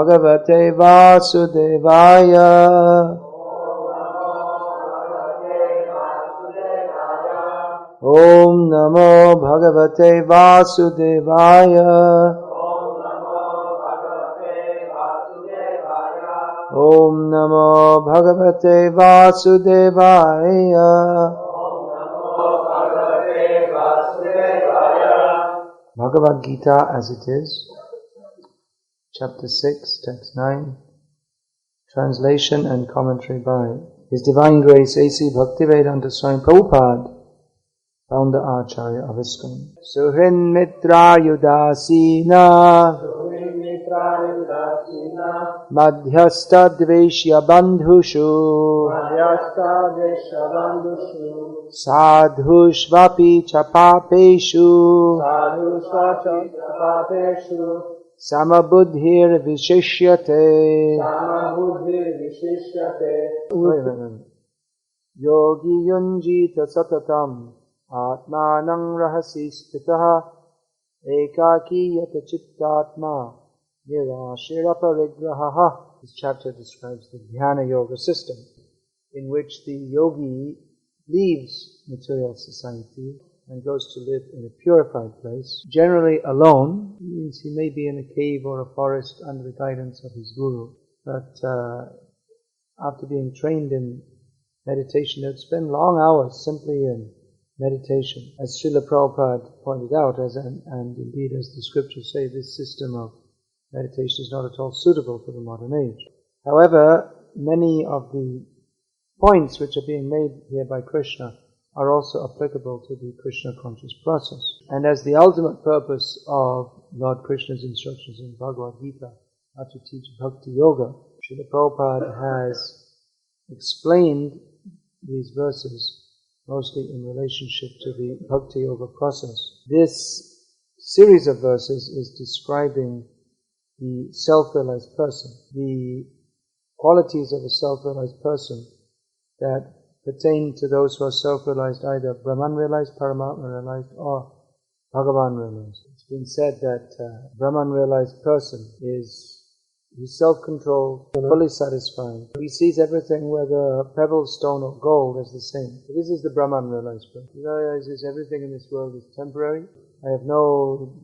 Bhagavate Vasudevaya. Om Namo Bhagavate Vasudevaya. Om Namo Bhagavate Vasudevaya. Bhagavad-gita as it is, chapter 6, text 9, translation and commentary by His Divine Grace A.C. Bhaktivedanta Swami Prabhupada, founder Acharya of ISKCON. Suhrin Mitra Yudasina Madhyasta Dveshya Bandhushu Sadhushvapi Chapapeshu Samabuddhir Vishishyate Yogi Yunjita Satatam Atmanang Rahasi Stitaha Ekaki Yata Chittatma Nirashira Parigrahaha. This chapter describes the Dhyana Yoga system in which the yogi leaves material society and goes to live in a purified place, generally alone. Means he may be in a cave or a forest under the guidance of his guru, but after being trained in meditation, they would spend long hours simply in meditation. As Srila Prabhupada pointed out, and indeed as the scriptures say, this system of meditation is not at all suitable for the modern age. However, many of the points which are being made here by Krishna are also applicable to the Krishna conscious process. And as the ultimate purpose of Lord Krishna's instructions in Bhagavad-gita are to teach Bhakti Yoga, Srila Prabhupada has explained these verses mostly in relationship to the Bhakti Yoga process. This series of verses is describing the self-realized person, the qualities of a self-realized person that pertain to those who are self-realized, either Brahman-realized, Paramatma-realized, or Bhagavan-realized. It's been said that Brahman-realized person is self-controlled, fully satisfied. He sees everything, whether pebble, stone, or gold, as the same. So this is the Brahman-realized person. He realizes everything in this world is temporary. I have no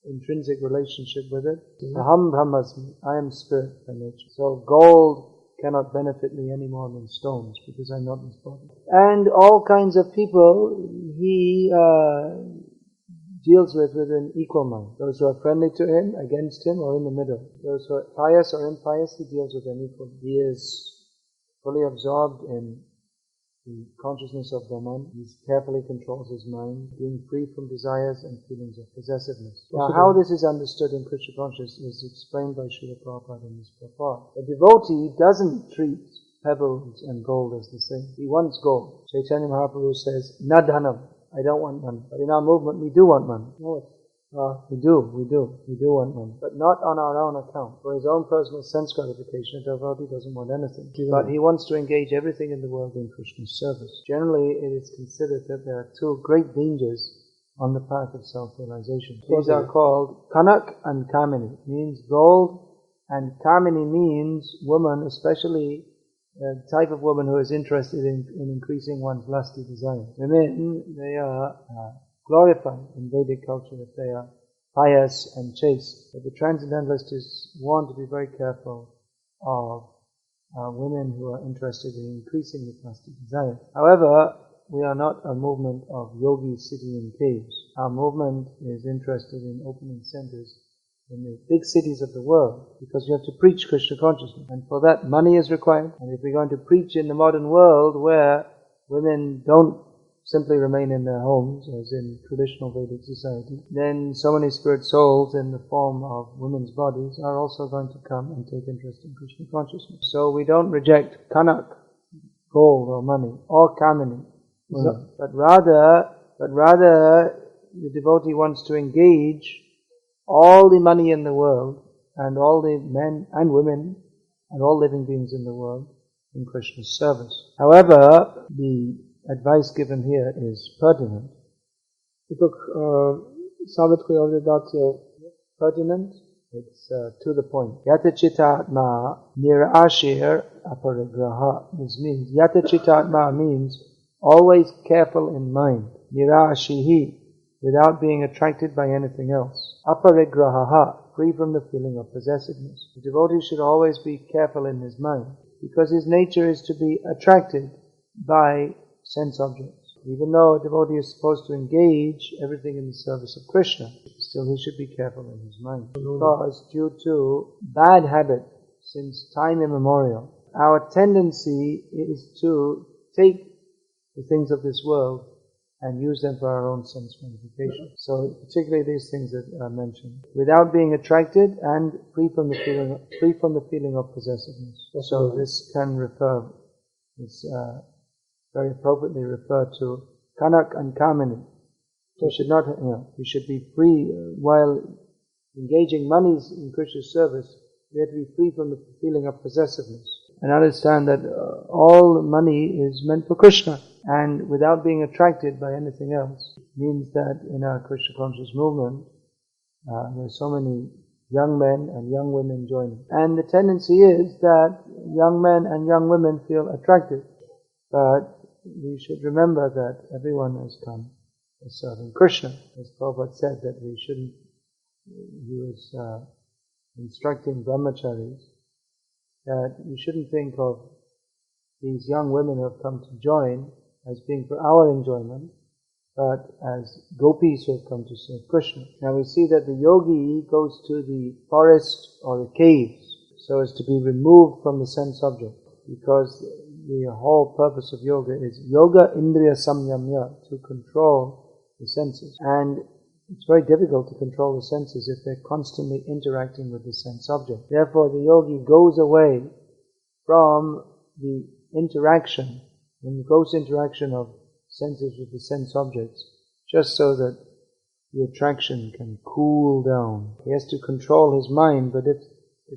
intrinsic relationship with it. Aham Brahmasmi, I am spirit by nature. So gold cannot benefit me any more than stones, because I'm not this body. And all kinds of people he deals with an equal mind. Those who are friendly to him, against him, or in the middle. Those who are pious or impious, he deals with them equally. He is fully absorbed in the consciousness of Brahman. He carefully controls his mind, being free from desires and feelings of possessiveness. Now, how this is understood in Krishna consciousness is explained by Srila Prabhupada in this purport. A devotee doesn't treat pebbles and gold as the same. He wants gold. Chaitanya Mahaprabhu says, "Na dhanam." I don't want money. But in our movement, we do want money. No, we do want money. But not on our own account. For his own personal sense gratification, a devotee doesn't want anything. But he wants to engage everything in the world in Krishna's service. Generally, it is considered that there are two great dangers on the path of self-realization. These are called Kanak and Kamini. Means gold, and Kamini means woman, especially the type of woman who is interested in increasing one's lusty desire. Women, they are glorified in Vedic culture if they are pious and chaste. But the Transcendentalists is warned to be very careful of women who are interested in increasing the lusty desire. However, we are not a movement of yogis sitting in caves. Our movement is interested in opening centers in the big cities of the world, because you have to preach Krishna consciousness, and for that money is required. And if we're going to preach in the modern world where women don't simply remain in their homes, as in traditional Vedic society, then so many spirit souls in the form of women's bodies are also going to come and take interest in Krishna consciousness. So we don't reject kanak, gold or money, or kamini, but rather the devotee wants to engage all the money in the world, and all the men and women, and all living beings in the world in Krishna's service. However, the advice given here is pertinent. I тук съветът, който е даден, Pertinent It's to the point. Yata chitatma nirashir aparigraha. This means, yata chitatma means always careful in mind. Nirashihi, without being attracted by anything else. Aparigraha, free from the feeling of possessiveness. The devotee should always be careful in his mind, because his nature is to be attracted by sense objects. Even though a devotee is supposed to engage everything in the service of Krishna, still he should be careful in his mind. Because due to bad habit, since time immemorial, our tendency is to take the things of this world and use them for our own sense gratification. So particularly these things that are mentioned, without being attracted and free from the feeling of possessiveness. So this can very appropriately refer to kanak and kamini. We should not, we should be free while engaging monies in Krishna's service. We have to be free from the feeling of possessiveness and understand that all money is meant for Krishna, and without being attracted by anything else. Means that in our Krishna conscious movement, there are so many young men and young women joining, and the tendency is that young men and young women feel attracted, but we should remember that everyone has come as serving Krishna. As Prabhupada said that we shouldn't, he was instructing brahmacharis that you shouldn't think of these young women who have come to join as being for our enjoyment, but as gopis who have come to serve Krishna. Now we see that the yogi goes to the forest or the caves so as to be removed from the sense object, because the whole purpose of yoga is yoga indriya samyamya, to control the senses. And it's very difficult to control the senses if they're constantly interacting with the sense object. Therefore the yogi goes away from the interaction, the gross interaction of senses with the sense objects, just so that the attraction can cool down. He has to control his mind, but if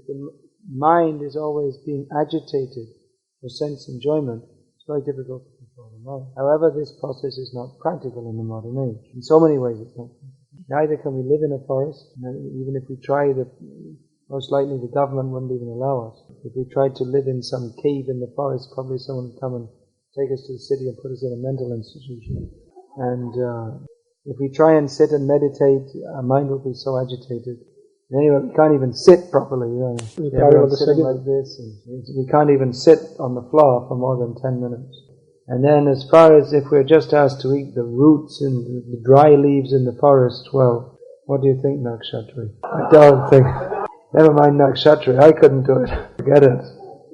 the mind is always being agitated for sense enjoyment, it's very difficult to control the mind. However, this process is not practical in the modern age. In so many ways it's not practical. Neither can we live in a forest, even if we try, most likely the government wouldn't even allow us. If we tried to live in some cave in the forest, probably someone would come and take us to the city and put us in a mental institution. And if we try and sit and meditate, our mind will be so agitated. Anyway, we can't even sit properly. Everyone's sitting like this, and we can't even sit on the floor for more than 10 minutes. And then as far as if we're just asked to eat the roots and the dry leaves in the forest, well, what do you think, Nakshatri? I don't think. Never mind Nakshatri, I couldn't do it. Forget it.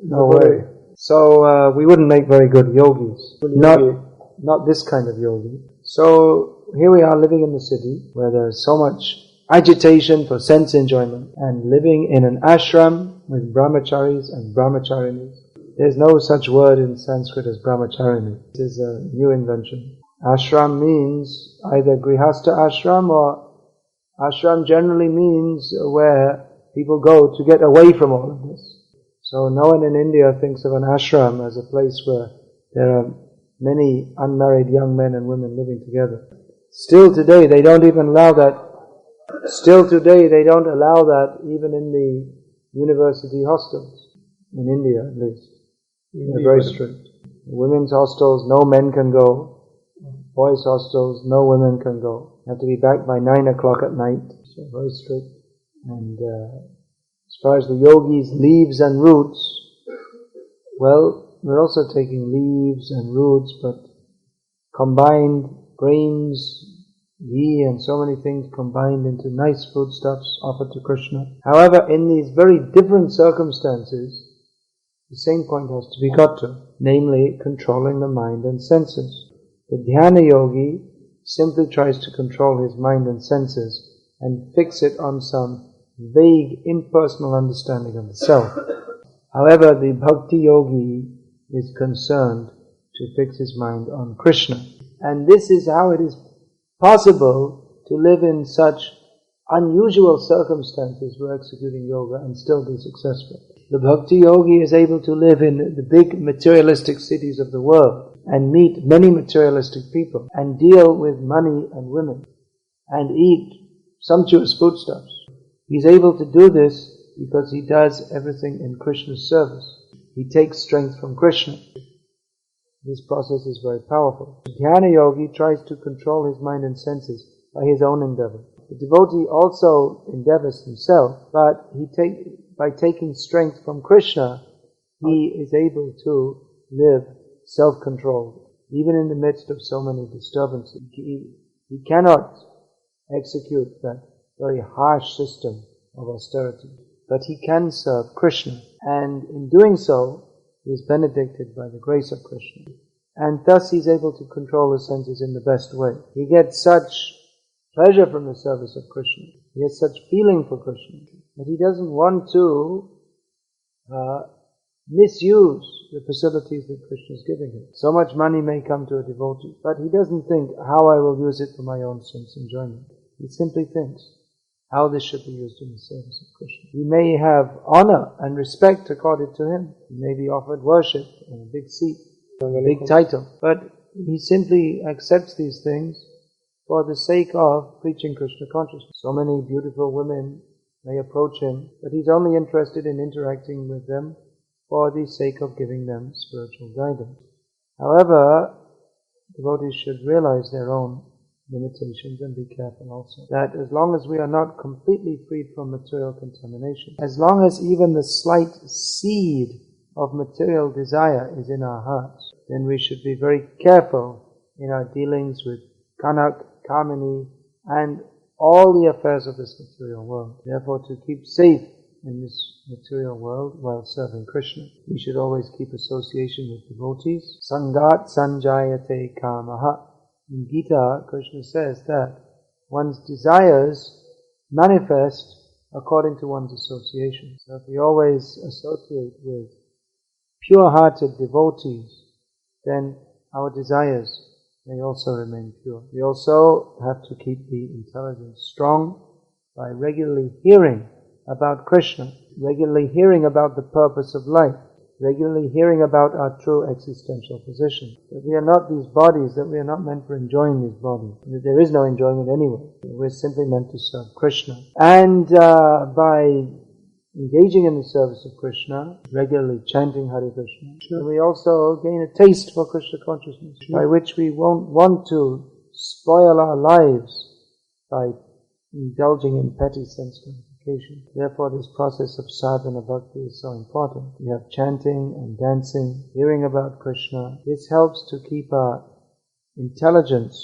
No way. So we wouldn't make very good yogis. Not this kind of yogi. So here we are living in the city where there's so much agitation for sense enjoyment, and living in an ashram with brahmacharis and brahmacharinis. There's no such word in Sanskrit as brahmacharini. This is a new invention. Ashram means either grihastha ashram, or ashram generally means where people go to get away from all of this. So no one in India thinks of an ashram as a place where there are many unmarried young men and women living together. Still today they don't allow that even in the university hostels, in India at least. They're very strict. Women's hostels, no men can go. Boys' hostels, no women can go. You have to be back by 9 o'clock at night. So very strict. And as far as the yogis' leaves and roots, well, we're also taking leaves and roots, but combined grains, ghee and so many things combined into nice foodstuffs offered to Krishna. However, in these very different circumstances, the same point has to be got to, namely controlling the mind and senses. The dhyana yogi simply tries to control his mind and senses and fix it on some vague, impersonal understanding of the self. However, the bhakti yogi is concerned to fix his mind on Krishna. And this is how it is possible to live in such unusual circumstances for executing yoga and still be successful. The bhakti yogi is able to live in the big materialistic cities of the world and meet many materialistic people and deal with money and women and eat sumptuous foodstuffs. He's able to do this because he does everything in Krishna's service. He takes strength from Krishna. This process is very powerful. The Dhyana yogi tries to control his mind and senses by his own endeavor. The devotee also endeavors himself, but by taking strength from Krishna, he is able to live self-controlled, even in the midst of so many disturbances. He cannot execute that very harsh system of austerity, but he can serve Krishna, and in doing so, he is benedicted by the grace of Krishna, and thus he is able to control the senses in the best way. He gets such pleasure from the service of Krishna, he has such feeling for Krishna, that he doesn't want to misuse the facilities that Krishna is giving him. So much money may come to a devotee, but he doesn't think how I will use it for my own sense enjoyment. He simply thinks how this should be used in the service of Krishna. He may have honor and respect accorded to him. He may be offered worship and a big seat, a big title, but he simply accepts these things for the sake of preaching Krishna consciousness. So many beautiful women may approach him, but he's only interested in interacting with them for the sake of giving them spiritual guidance. However, devotees should realize their own limitations and be careful also that as long as we are not completely freed from material contamination, as long as even the slight seed of material desire is in our hearts, then we should be very careful in our dealings with kanak, kamini, and all the affairs of this material world. Therefore, to keep safe in this material world while serving Krishna, we should always keep association with devotees. Sangat sanjayate kamaha. In Gita, Krishna says that one's desires manifest according to one's association. So if we always associate with pure-hearted devotees, then our desires may also remain pure. We also have to keep the intelligence strong by regularly hearing about Krishna, regularly hearing about the purpose of life, regularly hearing about our true existential position. That we are not these bodies, that we are not meant for enjoying these bodies. That there is no enjoyment anyway. We're simply meant to serve Krishna. And by engaging in the service of Krishna, regularly chanting Hare Krishna, we also gain a taste for Krishna consciousness, by which we won't want to spoil our lives by indulging in petty sense gratification. Therefore, this process of sadhana bhakti is so important. We have chanting and dancing, hearing about Krishna. This helps to keep our intelligence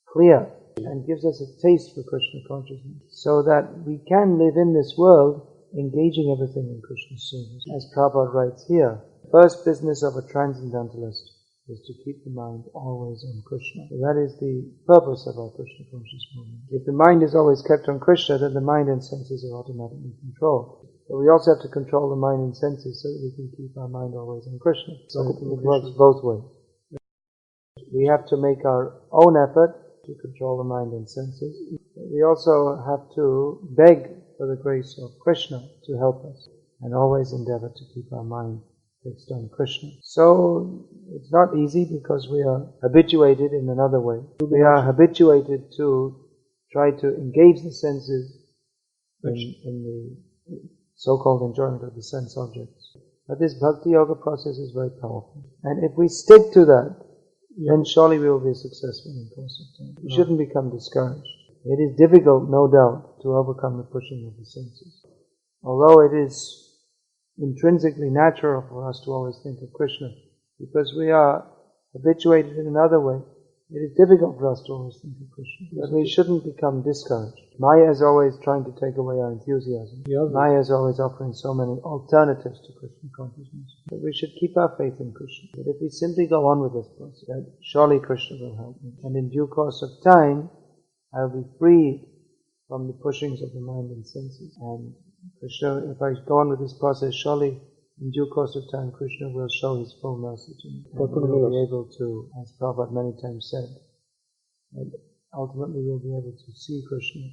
clear and gives us a taste for Krishna consciousness, so that we can live in this world engaging everything in Krishna's service. As Prabhupada writes here, the first business of a transcendentalist is to keep the mind always on Krishna. So that is the purpose of our Krishna conscious movement. If the mind is always kept on Krishna, then the mind and senses are automatically controlled. But we also have to control the mind and senses so that we can keep our mind always on Krishna. So it works both ways. We have to make our own effort to control the mind and senses. We also have to beg for the grace of Krishna to help us, and always endeavor to keep our mind fixed on Krishna. So it's not easy because we are habituated in another way. We are habituated to try to engage the senses in the so-called enjoyment of the sense objects. But this bhakti yoga process is very powerful. And if we stick to that, then surely we will be successful in the course of time. We shouldn't become discouraged. It is difficult, no doubt, to overcome the pushing of the senses. Although it is intrinsically natural for us to always think of Krishna, because we are habituated in another way, it is difficult for us to always think of Krishna. But we shouldn't become discouraged. Maya is always trying to take away our enthusiasm. Maya is always offering so many alternatives to Krishna consciousness. But we should keep our faith in Krishna. But if we simply go on with this process, then surely Krishna will help me. And in due course of time, I will be freed from the pushings of the mind and senses. And Krishna, if I go on with this process, surely in due course of time, Krishna will show His full mercy to me. And we will be able to, as Prabhupada many times said, and ultimately we'll be able to see Krishna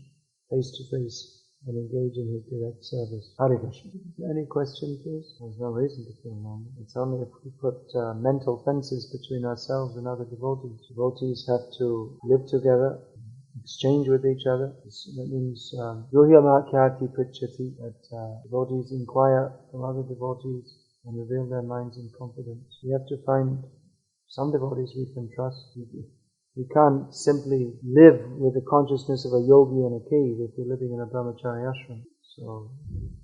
face to face and engage in His direct service. Hare Krishna. Any question, please? There's no reason to feel lonely. It's only if we put mental fences between ourselves and other devotees. Devotees have to live together, exchange with each other. That means yohya khyati pritchati, that devotees inquire from other devotees and reveal their minds in confidence. We have to find some devotees we can trust. We can't simply live with the consciousness of a yogi in a cave if we're living in a brahmachari ashram. So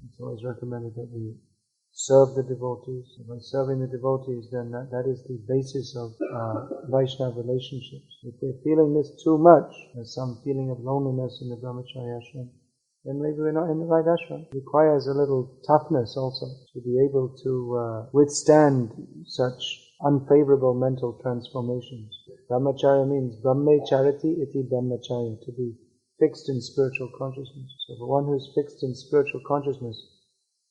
it's always recommended that we serve the devotees. And by serving the devotees, then that is the basis of Vaishnava relationships. If we're feeling this too much, there's some feeling of loneliness in the brahmachari ashram, then maybe we're not in the right ashram. It requires a little toughness also to be able to withstand such unfavorable mental transformations. Brahmacharya means Brahme chariti iti brahmacharya, to be fixed in spiritual consciousness. So for one who's fixed in spiritual consciousness,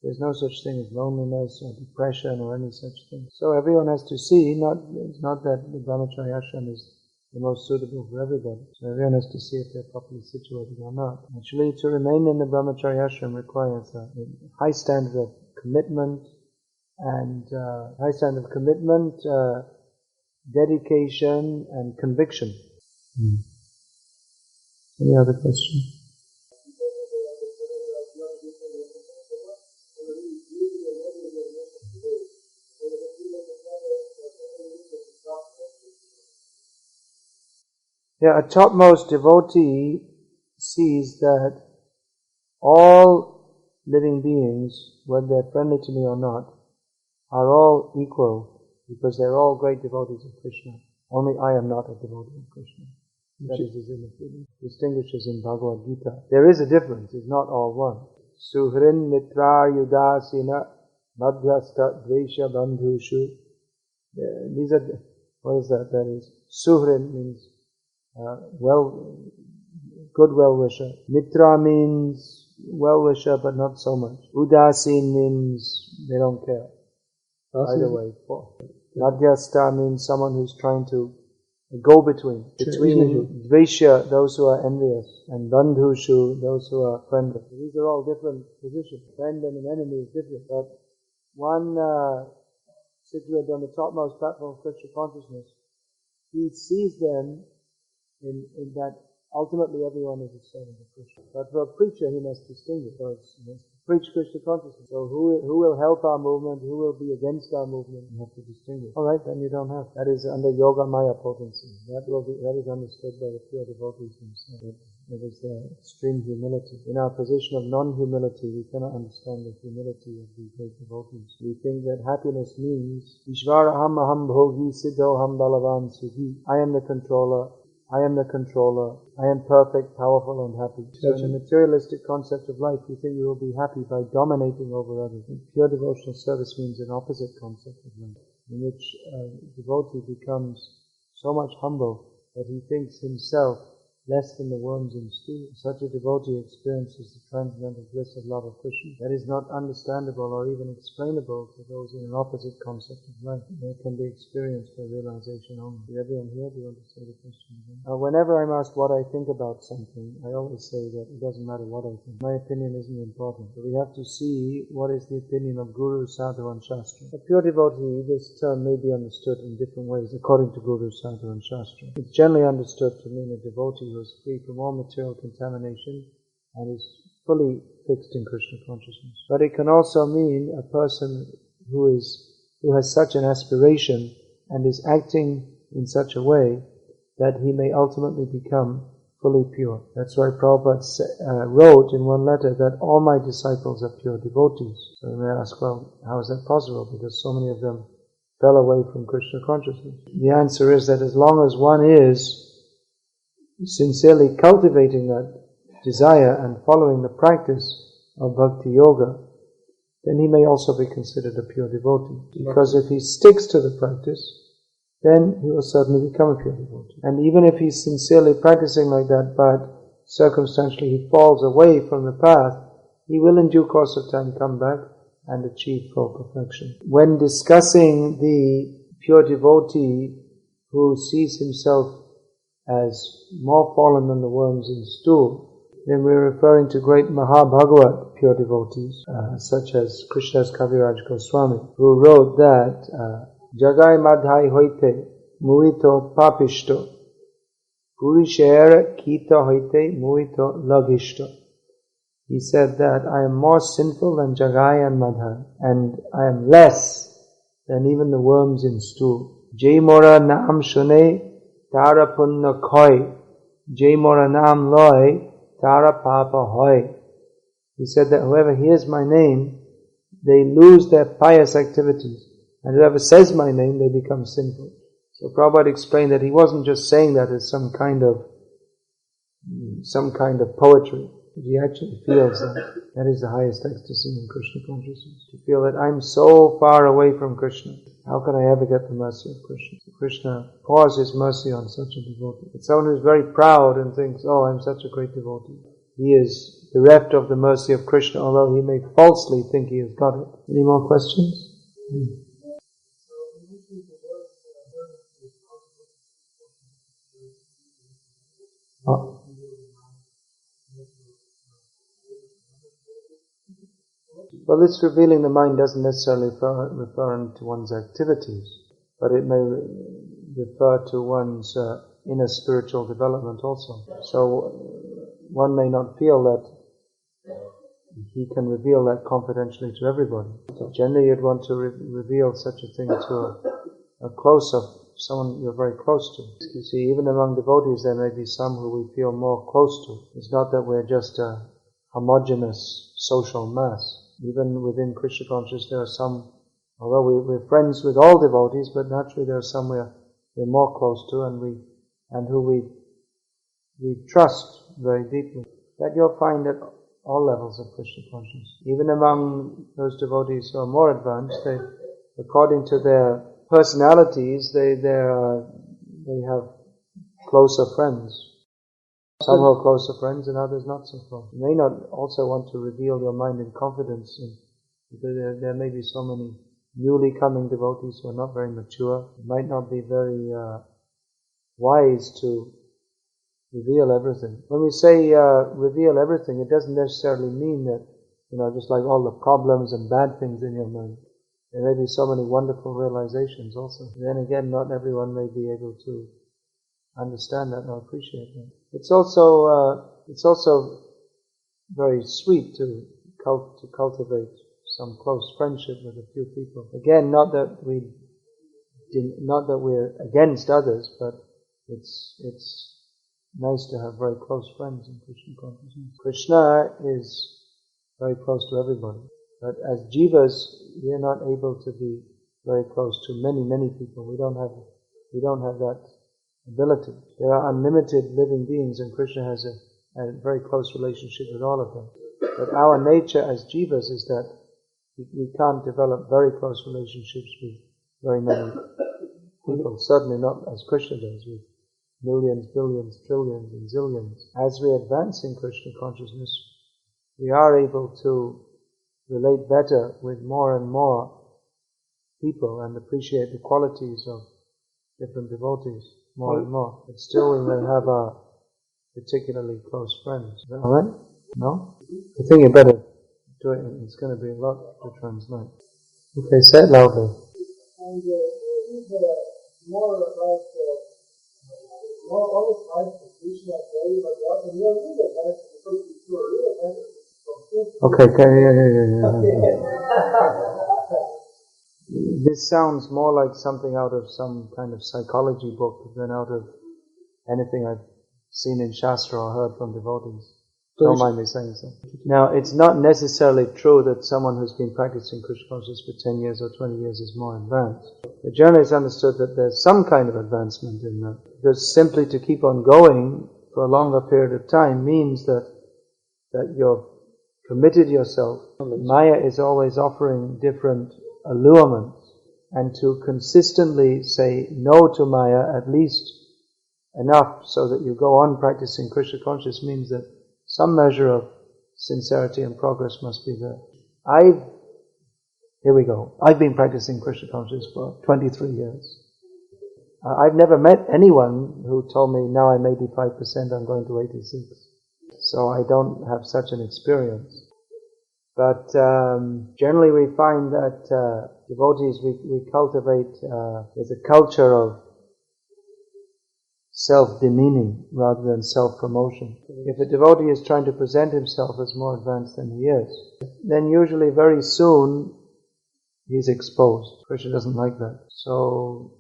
there's no such thing as loneliness or depression or any such thing. So everyone has to see, it's not that the brahmacharya ashram is the most suitable for everybody. So everyone has to see if they're properly situated or not. Actually, to remain in the brahmacharya ashram requires a high standard of commitment and dedication and conviction. Any other question? Yeah, a topmost devotee sees that all living beings, whether they're friendly to me or not, are all equal because they're all great devotees of Krishna. Only I am not a devotee of Krishna. That is distinguishes in Bhagavad-gita. There is a difference, it's not all one. Suhrin mitra yudasina madhyasta dvesha bandhushu. These are, what is that? That is, Suhrin means good well-wisher. Mitra means well-wisher but not so much. Udasin means they don't care. Either way. Madhyasta means someone who's trying to go between Dvesha, those who are envious, and Bandhushu, those who are friendly. These are all different positions. Friend and an enemy is different, but one situated on the topmost platform of Krishna consciousness, he sees them in that ultimately everyone is a servant of Krishna. But for a preacher, he must distinguish. He must preach Krishna consciousness. So who will help our movement? Who will be against our movement? You have to distinguish. All right, then you don't have. That is under Yoga Maya potency. That is understood by the pure devotees themselves. That is their extreme humility. In our position of non-humility, we cannot understand the humility of the great devotees. We think that happiness means Ishvaraham aham bhogi siddhoham balavan sukhi. I am the controller. I am perfect, powerful and happy. So in the materialistic concept of life, we think we will be happy by dominating over others. And pure devotional service means an opposite concept of life, in which a devotee becomes so much humble that he thinks himself less than the worms in stew. Such a devotee experiences the transcendental bliss of love of Krishna. That is not understandable or even explainable to those in an opposite concept of life. That can be experienced by realization only. Is everyone here? Do you want to say the question again? Whenever I'm asked what I think about something, I always say that it doesn't matter what I think. My opinion isn't important. So we have to see what is the opinion of Guru, Sadhu and Shastra. A pure devotee, this term may be understood in different ways according to Guru, Sadhu and Shastra. It's generally understood to mean a devotee who is free from all material contamination and is fully fixed in Krishna consciousness. But it can also mean a person who has such an aspiration and is acting in such a way that he may ultimately become fully pure. That's why Prabhupada wrote in one letter that all my disciples are pure devotees. So you may ask, well, how is that possible? Because so many of them fell away from Krishna consciousness. The answer is that as long as one is sincerely cultivating that desire and following the practice of Bhakti Yoga, then he may also be considered a pure devotee. Because if he sticks to the practice, then he will certainly become a pure devotee. And even if he's sincerely practicing like that, but circumstantially he falls away from the path, he will in due course of time come back and achieve full perfection. When discussing the pure devotee who sees himself as more fallen than the worms in stool, then we're referring to great Mahabhagavat pure devotees, such as Krishna's Kaviraj Goswami, who wrote that Jagai Madhai Hoite Muito Papishto Purishera kita hoite muito lagishta. He said that I am more sinful than Jagai and Madhan, and I am less than even the worms in stew. Jai mora naam shune tara punna koi, Jai mora naam loy tara papa hoy. He said that whoever hears my name, they lose their pious activities, and whoever says my name, they become sinful. So Prabhupada explained that he wasn't just saying that as some kind of poetry. He actually feels that is the highest ecstasy in Krishna consciousness. To feel that I'm so far away from Krishna. How can I ever get the mercy of Krishna? Krishna pours his mercy on such a devotee. It's someone who's very proud and thinks, oh, I'm such a great devotee. He is bereft of the mercy of Krishna, although he may falsely think he has got it. Any more questions? Oh. Well, this revealing the mind doesn't necessarily refer to one's activities, but it may refer to one's inner spiritual development also. So one may not feel that he can reveal that confidentially to everybody. So generally you'd want to reveal such a thing to someone you're very close to. You see, even among devotees there may be some who we feel more close to. It's not that we're just a homogeneous social mass. Even within Krishna consciousness there are some, although we're friends with all devotees, but naturally there are some we're more close to and who we trust very deeply. That you'll find at all levels of Krishna consciousness. Even among those devotees who are more advanced, they, according to their personalities, they have closer friends. Some are closer friends and others not so close. You may not also want to reveal your mind in confidence. There may be so many newly coming devotees who are not very mature. It might not be very wise to reveal everything. When we say reveal everything, it doesn't necessarily mean that, just like all the problems and bad things in your mind. There may be so many wonderful realizations also. Then again, not everyone may be able to understand that or appreciate that. It's also very sweet to cultivate some close friendship with a few people. Again, not that we're against others, but it's nice to have very close friends in Krishna consciousness. Krishna is very close to everybody, but as jivas, we are not able to be very close to many people. We don't have that ability. There are unlimited living beings, and Krishna has a very close relationship with all of them. But our nature as jivas is that we can't develop very close relationships with very many people. Certainly not as Krishna does, with millions, billions, trillions, and zillions. As we advance in Krishna consciousness, we are able to relate better with more and more people and appreciate the qualities of different devotees more and more. But still we may have our particularly close friends. Is that alright? No? I think you better do it. It's going to be a lot to translate. Okay, say it loudly. And this is more about more always like the Krishna way, but also we are really advanced because we are really advanced from Okay, This sounds more like something out of some kind of psychology book than out of anything I've seen in Shastra or heard from devotees. Don't mind me saying so. Now, it's not necessarily true that someone who's been practicing Krishna consciousness for 10 years or 20 years is more advanced. But generally it's understood that there's some kind of advancement in that. Because simply to keep on going for a longer period of time means that you've committed yourself. Maya is always offering different allurements. And to consistently say no to Maya, at least enough so that you go on practicing Krishna consciousness, means that some measure of sincerity and progress must be there. Here we go. I've been practicing Krishna consciousness for 23 years. I've never met anyone who told me, now I'm 85%, I'm going to 86. So I don't have such an experience. But generally we find that devotees, we cultivate, there's a culture of self-demeaning rather than self-promotion. If a devotee is trying to present himself as more advanced than he is, then usually very soon he's exposed. Krishna doesn't like that. So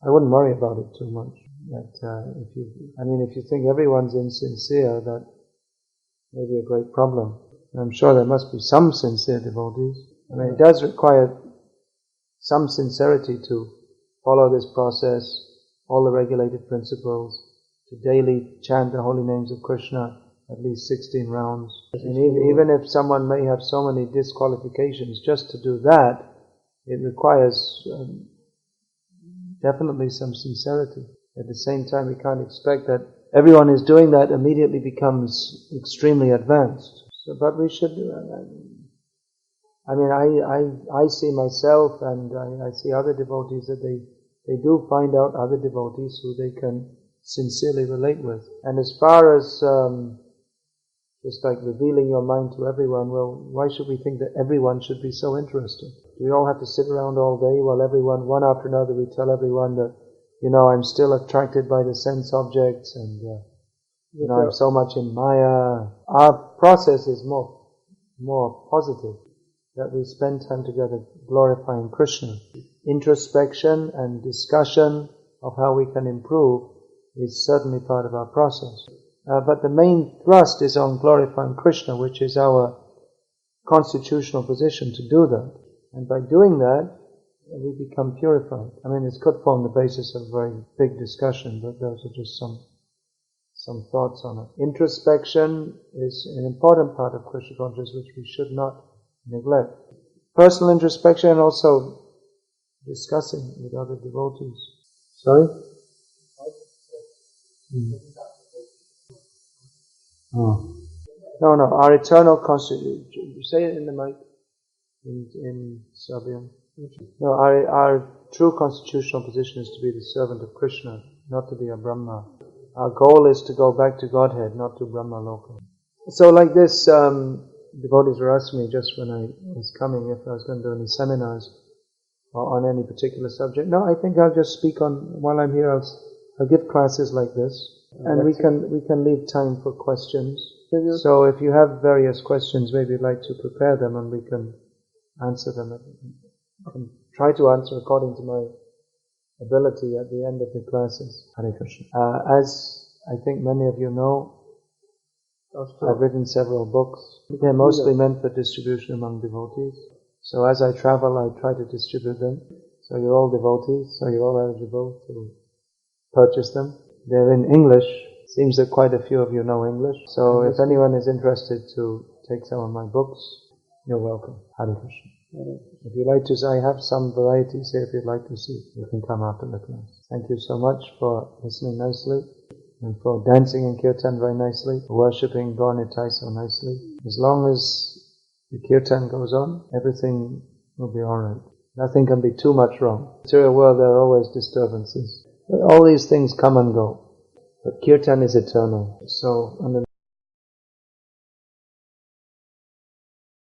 I wouldn't worry about it too much. That if you think everyone's insincere, that may be a great problem. And I'm sure there must be some sincere devotees. It does require some sincerity to follow this process, all the regulated principles, to daily chant the holy names of Krishna at least 16 rounds. And even if someone may have so many disqualifications, just to do that, it requires definitely some sincerity. At the same time, we can't expect that everyone who's doing that immediately becomes extremely advanced. So, but we should I see myself and I see other devotees that they do find out other devotees who they can sincerely relate with. And as far as just like revealing your mind to everyone, well, why should we think that everyone should be so interested? Do we all have to sit around all day while everyone, one after another, we tell everyone that, I'm still attracted by the sense objects and, I'm so much in Maya. Our process is more positive, that we spend time together glorifying Krishna. Introspection and discussion of how we can improve is certainly part of our process. But the main thrust is on glorifying Krishna, which is our constitutional position to do that. And by doing that, we become purified. It could form the basis of a very big discussion, but those are just some thoughts on it. Introspection is an important part of Krishna consciousness which we should not neglect. Personal introspection and also discussing with other devotees. Sorry? Oh. No, our eternal constitution. Say it in the mic, in Serbian. No, our true constitutional position is to be the servant of Krishna, not to be a Brahma. Our goal is to go back to Godhead, not to Brahma Loka. So like this, devotees were asking me just when I was coming if I was going to do any seminars on any particular subject. No, I think I'll just speak on, while I'm here, I'll give classes like this. And we can leave time for questions. So if you have various questions, maybe you'd like to prepare them and we can answer them. I can try to answer according to my ability at the end of the classes. Hare Krishna. As I think many of you know, I've written several books. They're mostly meant for distribution among devotees. So as I travel, I try to distribute them. So you're all devotees, so you're all eligible to purchase them. They're in English. Seems that quite a few of you know English. So if anyone is interested to take some of my books, you're welcome. Hare Krishna. If you'd like to, I have some varieties here if you'd like to see. You can come after the class. Thank you so much for listening nicely and for dancing in kirtan very nicely, for worshipping Gaur Nitai so nicely. As long as the kirtan goes on, everything will be alright. Nothing can be too much wrong. In the material world there are always disturbances. But all these things come and go. But kirtan is eternal. So,